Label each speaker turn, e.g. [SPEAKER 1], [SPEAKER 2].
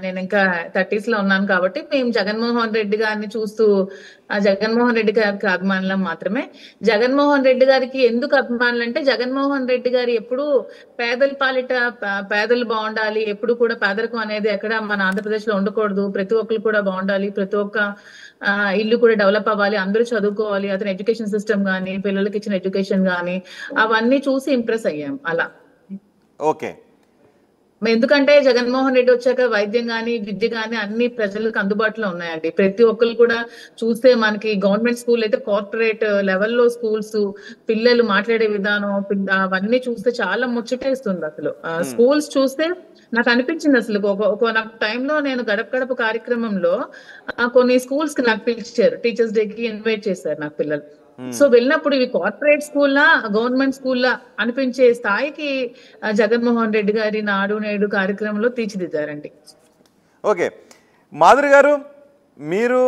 [SPEAKER 1] నేను ఇంకా 30s లో ఉన్నాను కాబట్టి మేము జగన్మోహన్ రెడ్డి గారిని చూస్తూ ఆ జగన్మోహన్ రెడ్డి గారికి అభిమానులం మాత్రమే. జగన్మోహన్ రెడ్డి గారికి ఎందుకు అభిమానులు అంటే జగన్మోహన్ రెడ్డి గారు ఎప్పుడు పేదల పాలిట పేదలు బాగుండాలి, ఎప్పుడు కూడా పేదరికం అనేది ఎక్కడ మన ఆంధ్రప్రదేశ్ లో ఉండకూడదు, ప్రతి ఒక్కరు కూడా బాగుండాలి, ప్రతి ఒక్క ఇల్లు కూడా డెవలప్ అవ్వాలి, అందరూ చదువుకోవాలి, అతని ఎడ్యుకేషన్ సిస్టమ్ గానీ పిల్లలకి ఇచ్చిన ఎడ్యుకేషన్ గానీ అవన్నీ చూసి ఇంప్రెస్ అయ్యాం అలా.
[SPEAKER 2] ఓకే.
[SPEAKER 1] ఎందుకంటే జగన్మోహన్ రెడ్డి వచ్చాక వైద్యం గాని విద్య గాని అన్ని ప్రజలకు అందుబాటులో ఉన్నాయండి. ప్రతి ఒక్కరు కూడా చూస్తే మనకి గవర్నమెంట్ స్కూల్ అయితే కార్పొరేట్ లెవెల్లో స్కూల్స్, పిల్లలు మాట్లాడే విధానం అవన్నీ చూస్తే చాలా ముచ్చటేస్తుంది అసలు. స్కూల్స్ చూస్తే నాకు అనిపించింది అసలు ఒక నాకు టైంలో నేను గడప గడప కార్యక్రమంలో కొన్ని స్కూల్స్ కి నాకు పిలిచారు, టీచర్స్ డే కి ఇన్వైట్ చేశారు నాకు పిల్లలు. సో వెళ్ళినప్పుడు ఇవి కార్పొరేట్ స్కూల్లా గవర్నమెంట్ స్కూల్లా అనిపించే స్థాయికి జగన్మోహన్ రెడ్డి గారి నాడు నేడు కార్యక్రమంలో తీర్చిదిద్దారండి.
[SPEAKER 2] ఓకే మాధురి గారు, మీరు